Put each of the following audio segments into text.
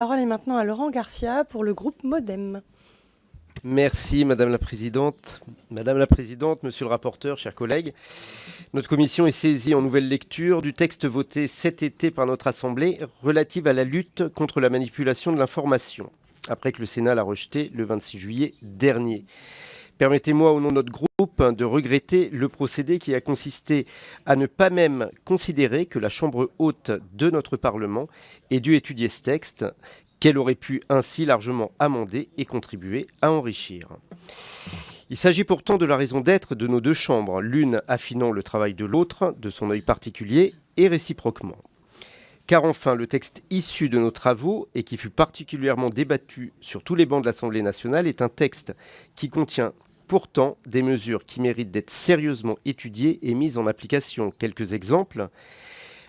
La parole est maintenant à Laurent Garcia pour le groupe Modem. Merci Madame la Présidente. Madame la Présidente, Monsieur le rapporteur, chers collègues, notre commission est saisie en nouvelle lecture du texte voté cet été par notre Assemblée relative à la lutte contre la manipulation de l'information, après que le Sénat l'a rejeté le 26 juillet dernier. Permettez-moi au nom de notre groupe de regretter le procédé qui a consisté à ne pas même considérer que la Chambre haute de notre Parlement ait dû étudier ce texte, qu'elle aurait pu ainsi largement amender et contribuer à enrichir. Il s'agit pourtant de la raison d'être de nos deux chambres, l'une affinant le travail de l'autre, de son œil particulier, et réciproquement. Car enfin, le texte issu de nos travaux, et qui fut particulièrement débattu sur tous les bancs de l'Assemblée nationale, est un texte qui contient pourtant des mesures qui méritent d'être sérieusement étudiées et mises en application. Quelques exemples.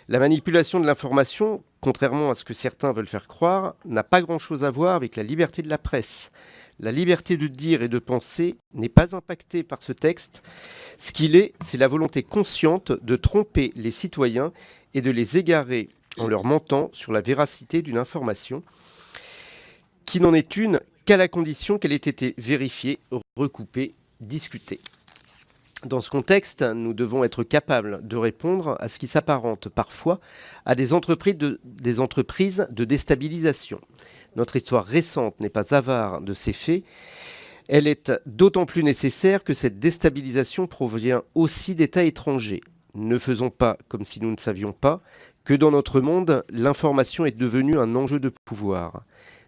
La manipulation de l'information, contrairement à ce que certains veulent faire croire, n'a pas grand-chose à voir avec la liberté de la presse. La liberté de dire et de penser n'est pas impactée par ce texte. Ce qu'il est, c'est la volonté consciente de tromper les citoyens et de les égarer en leur mentant sur la véracité d'une information, qui n'en est une qu'à la condition qu'elle ait été vérifiée, recoupée, discutée. Dans ce contexte, nous devons être capables de répondre à ce qui s'apparente parfois à des entreprises de déstabilisation. Notre histoire récente n'est pas avare de ces faits. Elle est d'autant plus nécessaire que cette déstabilisation provient aussi d'États étrangers. Ne faisons pas comme si nous ne savions pas que dans notre monde, l'information est devenue un enjeu de pouvoir.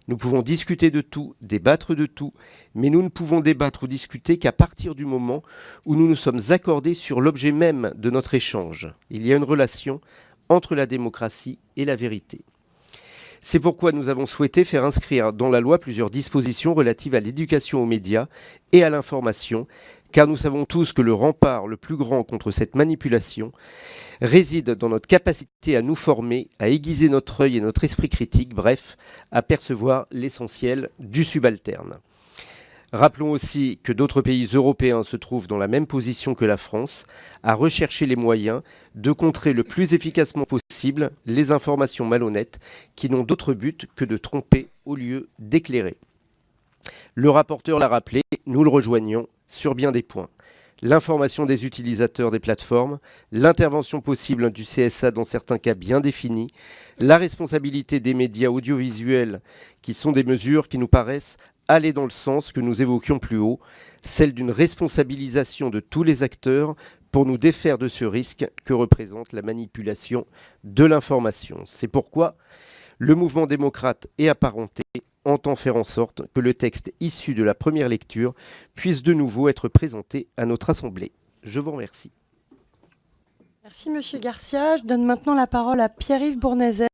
Nous pouvons discuter de tout, débattre de tout, mais nous ne pouvons débattre ou discuter qu'à partir du moment où nous nous sommes accordés sur l'objet même de notre échange. Il y a une relation entre la démocratie et la vérité. C'est pourquoi nous avons souhaité faire inscrire dans la loi plusieurs dispositions relatives à l'éducation aux médias et à l'information, car nous savons tous que le rempart le plus grand contre cette manipulation réside dans notre capacité à nous former, à aiguiser notre œil et notre esprit critique, bref, à percevoir l'essentiel du subalterne. Rappelons aussi que d'autres pays européens se trouvent dans la même position que la France, à rechercher les moyens de contrer le plus efficacement possible les informations malhonnêtes qui n'ont d'autre but que de tromper au lieu d'éclairer. Le rapporteur l'a rappelé, nous le rejoignons sur bien des points. L'information des utilisateurs des plateformes, l'intervention possible du CSA dans certains cas bien définis, la responsabilité des médias audiovisuels qui sont des mesures qui nous paraissent aller dans le sens que nous évoquions plus haut, celle d'une responsabilisation de tous les acteurs pour nous défaire de ce risque que représente la manipulation de l'information. C'est pourquoi le mouvement démocrate et apparenté entend faire en sorte que le texte issu de la première lecture puisse de nouveau être présenté à notre Assemblée. Je vous remercie. Merci Monsieur Garcia. Je donne maintenant la parole à Pierre-Yves Bournazel